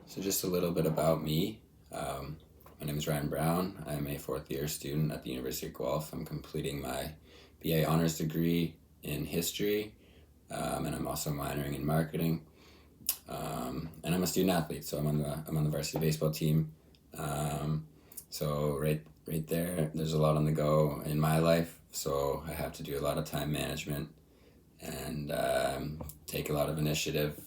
So just a little bit about me. My name is Ryan Brown. I'm a fourth year student at the University of Guelph. I'm completing my BA honors degree in history, and I'm also minoring in marketing. And I'm a student athlete, so I'm on the varsity baseball team. So right there, there's a lot on the go in my life. So I have to do a lot of time management and take a lot of initiative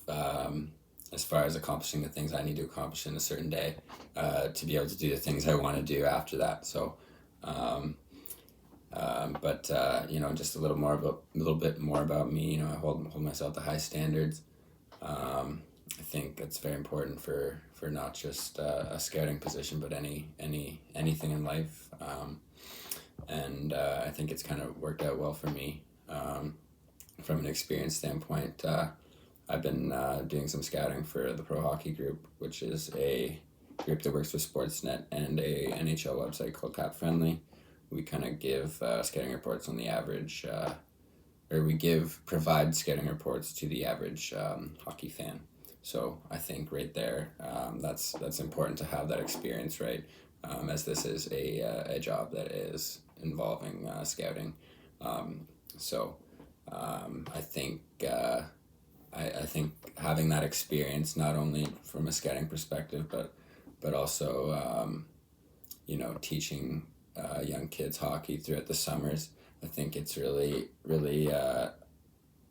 as far as accomplishing the things I need to accomplish in a certain day to be able to do the things I want to do after that. So, just a little bit more about me. I hold myself to high standards. I think it's very important for not just a scouting position, but anything in life. And I think it's kind of worked out well for me. From an experience standpoint, I've been doing some scouting for the Pro Hockey Group, which is a group that works with Sportsnet and a NHL website called Cap Friendly. We kind of give scouting reports on the average, provide scouting reports to the average hockey fan. So I think right there, that's important to have that experience, right? As this is a job that is involving scouting. So I think I think having that experience, not only from a scouting perspective, but also teaching young kids hockey throughout the summers. I think it's really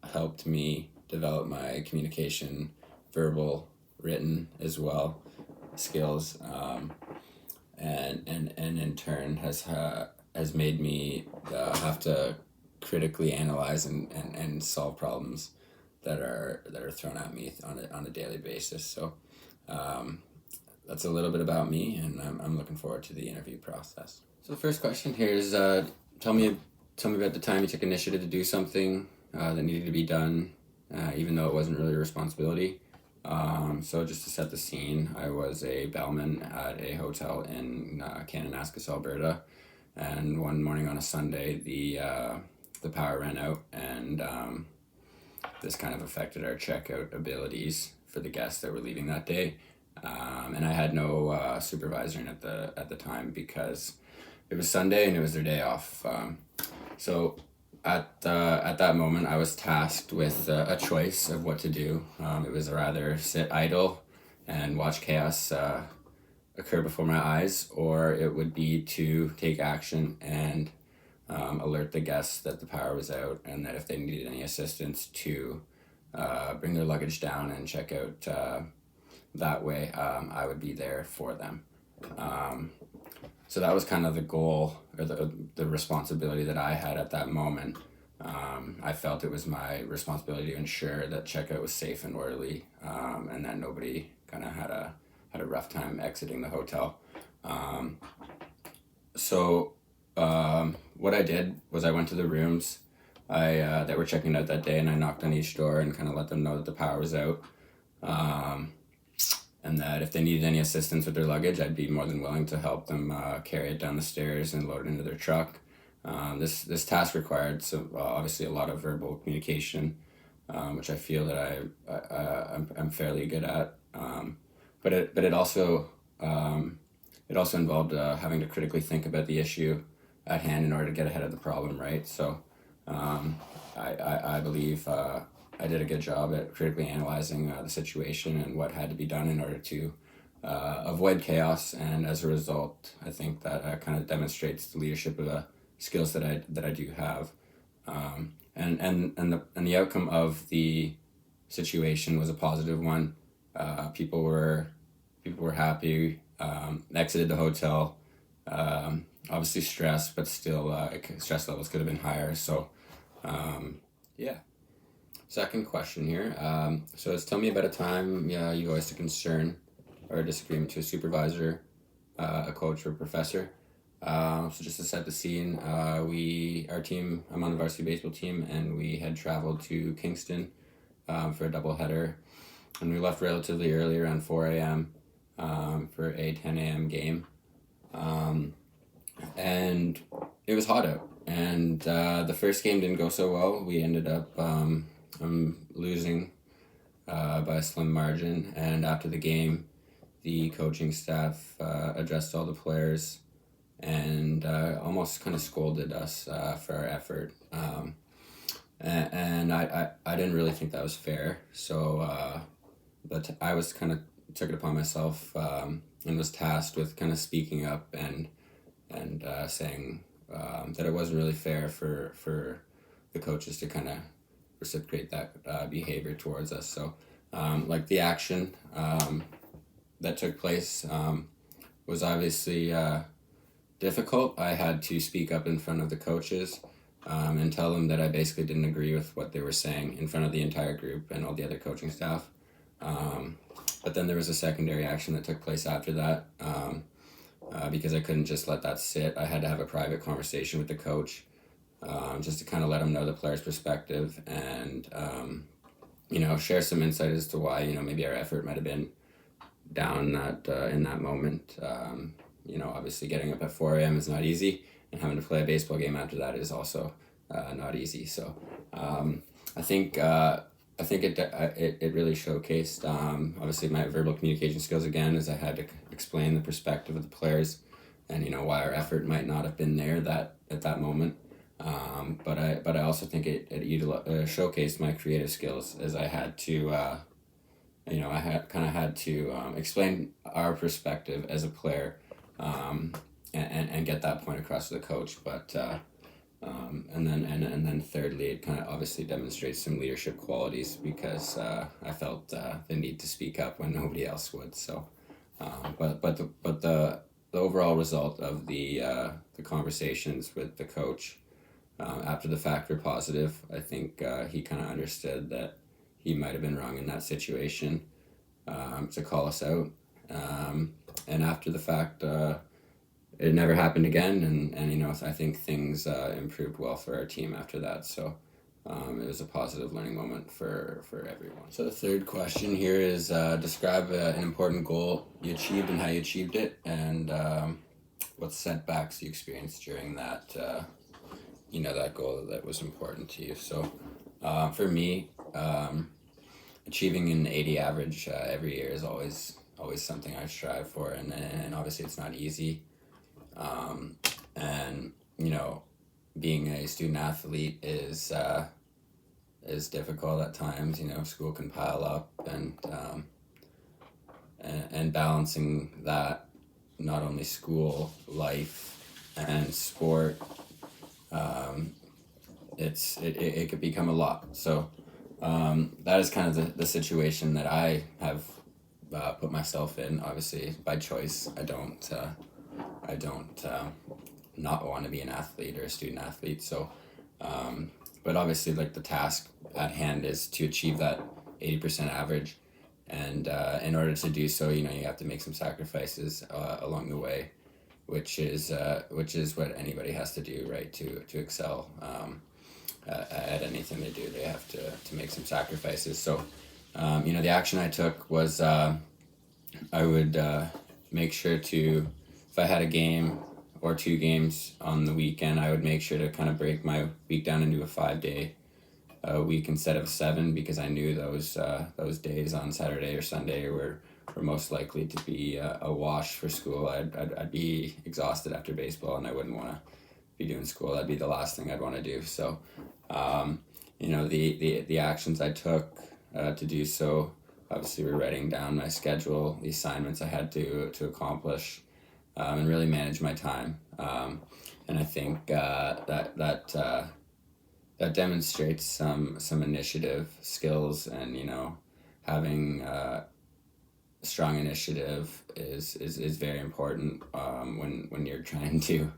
helped me develop my communication, verbal, written as well, skills, and in turn has made me have to critically analyze and solve problems that are thrown at me on a daily basis. So that's a little bit about me, and I'm looking forward to the interview process. So the first question here is tell me about the time you took initiative to do something that needed to be done, even though it wasn't really a responsibility. So just to set the scene, I was a bellman at a hotel in Kananaskis, Alberta, and one morning on a Sunday, the power ran out, and this kind of affected our checkout abilities for the guests that were leaving that day. And I had no supervisor in at the time because it was Sunday and it was their day off. So at that moment, I was tasked with a choice of what to do. It was rather sit idle and watch chaos occur before my eyes, or it would be to take action and alert the guests that the power was out and that if they needed any assistance to bring their luggage down and check out that way, I would be there for them. So that was kind of the goal or the responsibility that I had at that moment. I felt it was my responsibility to ensure that checkout was safe and orderly, and that nobody kind of had a rough time exiting the hotel. So what I did was I went to the rooms that were checking out that day, and I knocked on each door and kind of let them know that the power was out, and that if they needed any assistance with their luggage, I'd be more than willing to help them carry it down the stairs and load it into their truck. This task required obviously a lot of verbal communication, which I feel that I'm fairly good at. But it also involved having to critically think about the issue at hand in order to get ahead of the problem, right? So I believe I did a good job at critically analyzing the situation and what had to be done in order to avoid chaos. And as a result, I think that kind of demonstrates the leadership of the skills that I do have. And the outcome of the situation was a positive one. People were happy. Exited the hotel. Obviously stressed, but still stress levels could have been higher. So yeah. Second question here. So it's tell me about a time you voiced a concern or a disagreement to a supervisor, a coach, or a professor. So just to set the scene, our team, I'm on the varsity baseball team, and we had traveled to Kingston for a doubleheader, and we left relatively early, around 4 a.m. For a 10 a.m. game. And it was hot out, and the first game didn't go so well. We ended up losing by a slim margin, and after the game, the coaching staff addressed all the players and almost kind of scolded us for our effort. And I didn't really think that was fair. So, but I was kind of took it upon myself and was tasked with kind of speaking up and saying that it wasn't really fair for the coaches to kind of reciprocate that behavior towards us. So, like the action that took place was obviously difficult. I had to speak up in front of the coaches and tell them that I basically didn't agree with what they were saying in front of the entire group and all the other coaching staff. But then there was a secondary action that took place after that because I couldn't just let that sit. I had to have a private conversation with the coach just to kind of let him know the player's perspective and, share some insight as to why, maybe our effort might have been down in that moment. Obviously getting up at 4 a.m. is not easy, and having to play a baseball game after that is also not easy. So I think it really showcased obviously my verbal communication skills again, as I had to explain the perspective of the players and why our effort might not have been there at that moment. But I also think it showcased my creative skills, as I had to I had to explain our perspective as a player and get that point across to the coach. But and then thirdly, it kind of obviously demonstrates some leadership qualities because I felt the need to speak up when nobody else would. So, but the overall result of the conversations with the coach after the fact were positive. I think he kind of understood that he might have been wrong in that situation to call us out. And after the fact, it never happened again. And I think things improved well for our team after that. So it was a positive learning moment for everyone. So the third question here is describe an important goal you achieved and how you achieved it, and what setbacks you experienced during that that goal that was important to you. So for me, achieving an 80 average every year is always something I strive for, and obviously it's not easy. And being a student athlete is difficult at times. School can pile up, and balancing that, not only school life and sport, it could become a lot. So that is kind of the situation that I have put myself in. Obviously by choice. I don't not want to be an athlete or a student athlete. So but obviously, like, the task at hand is to achieve that 80% average, and in order to do so, you have to make some sacrifices along the way, which is what anybody has to do, right, to excel at anything they do. They have to make some sacrifices. So the action I took was I would make sure to, if I had a game or 2 games on the weekend, I would make sure to kind of break my week down into a 5-day week instead of 7, because I knew those days on Saturday or Sunday were most likely to be a wash for school. I'd be exhausted after baseball, and I wouldn't want to be doing school. That'd be the last thing I'd want to do. So the actions I took to do so, obviously, were writing down my schedule, the assignments I had to accomplish, and really manage my time. And I think that demonstrates some initiative skills, and having strong initiative is very important when you're trying to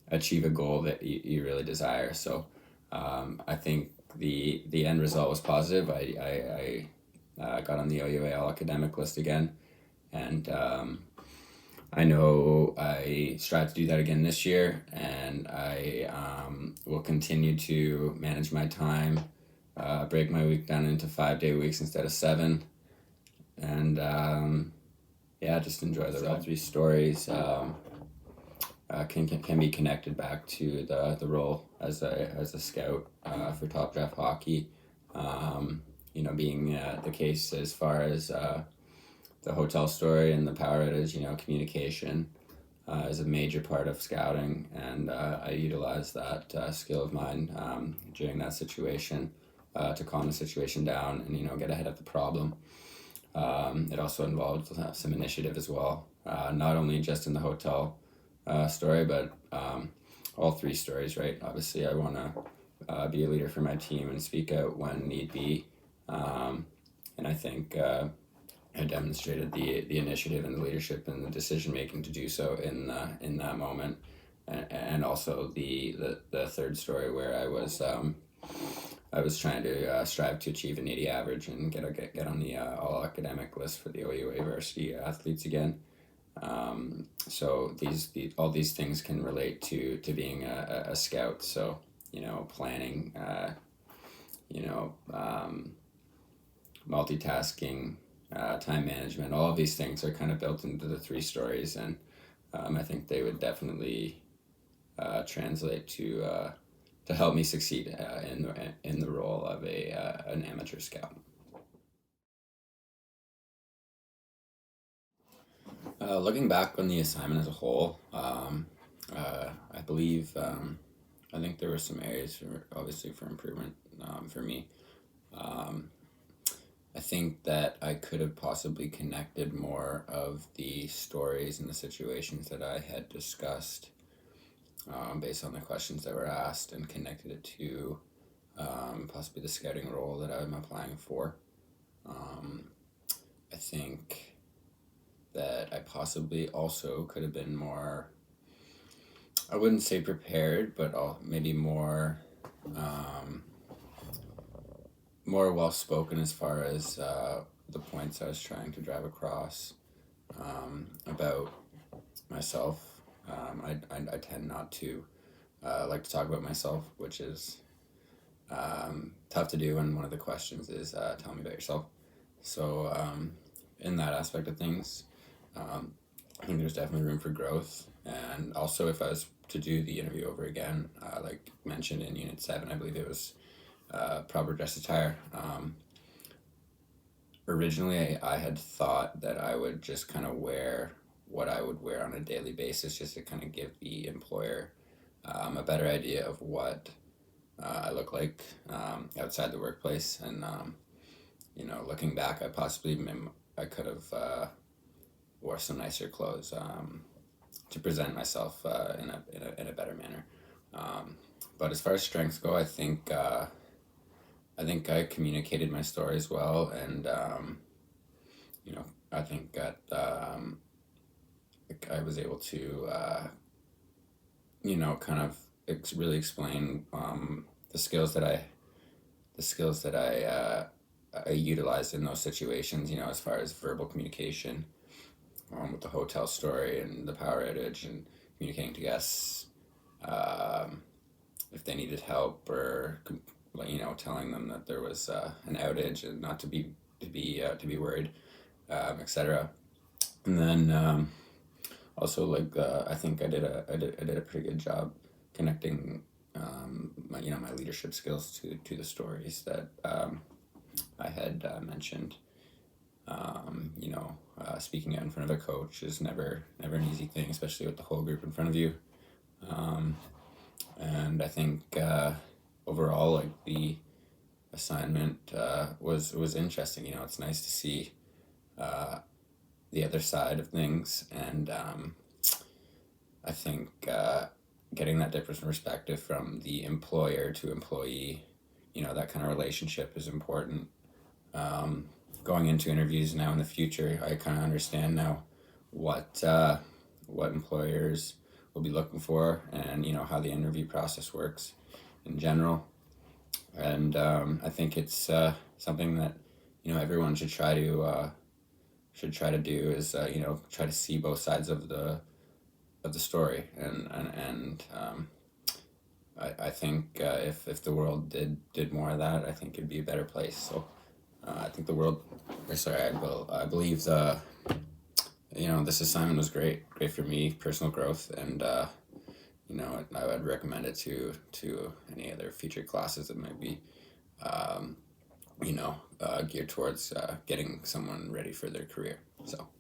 achieve a goal that you really desire. So I think the end result was positive. I got on the OUA All Academic list again, and I know I strive to do that again this year, and I will continue to manage my time, break my week down into 5-day weeks instead of 7, and just enjoy the ride. 3 stories can be connected back to the role as a scout for Top Draft Hockey. Being the case as far as the hotel story and the power outage, communication is a major part of scouting, and I utilized that skill of mine during that situation to calm the situation down and get ahead of the problem. It also involved some initiative as well, not only just in the hotel story, but all three stories. Right, obviously, I want to be a leader for my team and speak out when need be, and I think I demonstrated the initiative and the leadership and the decision making to do so in that moment, and also the third story where I was trying to strive to achieve an 80 average and get on the all academic list for the OUA varsity athletes again. So all these things can relate to being a scout. So planning, multitasking, time management, all of these things are kind of built into the three stories, and I think they would definitely translate to help me succeed in the role of an amateur scout. Looking back on the assignment as a whole, I believe I think there were some areas obviously for improvement for me. I think that I could have possibly connected more of the stories and the situations that I had discussed based on the questions that were asked, and connected it to possibly the scouting role that I'm applying for. I think that I possibly also could have been more, I wouldn't say prepared, but maybe more well spoken as far as the points I was trying to drive across about myself. I tend not to like to talk about myself, which is tough to do when one of the questions is tell me about yourself. So in that aspect of things, I think there's definitely room for growth. And also, if I was to do the interview over again, like mentioned in Unit 7, I believe it was proper dress attire. Originally, I had thought that I would just kind of wear what I would wear on a daily basis, just to kind of give the employer a better idea of what I look like outside the workplace. And looking back, I could have wore some nicer clothes to present myself in a better manner. But as far as strengths go, I think I communicated my stories well, and I think that I was able to kind of really explain the skills that I utilized in those situations. As far as verbal communication, with the hotel story and the power outage, and communicating to guests if they needed help, or telling them that there was an outage and not to be worried, etc. And then also, like, I think I did a pretty good job connecting my leadership skills to the stories that I had mentioned. Speaking out in front of a coach is never an easy thing, especially with the whole group in front of you. And I think overall, like, the assignment was interesting. It's nice to see the other side of things, and I think getting that different perspective from the employer to employee, that kind of relationship is important. Going into interviews now in the future, I kind of understand now what employers will be looking for, and how the interview process works in general. And I think it's something that everyone should try to do, is try to see both sides of the story, and I think if the world did more of that, I think it'd be a better place. So I think I believe this assignment was great for me, personal growth, and I would recommend it to any other future classes that might be geared towards getting someone ready for their career. So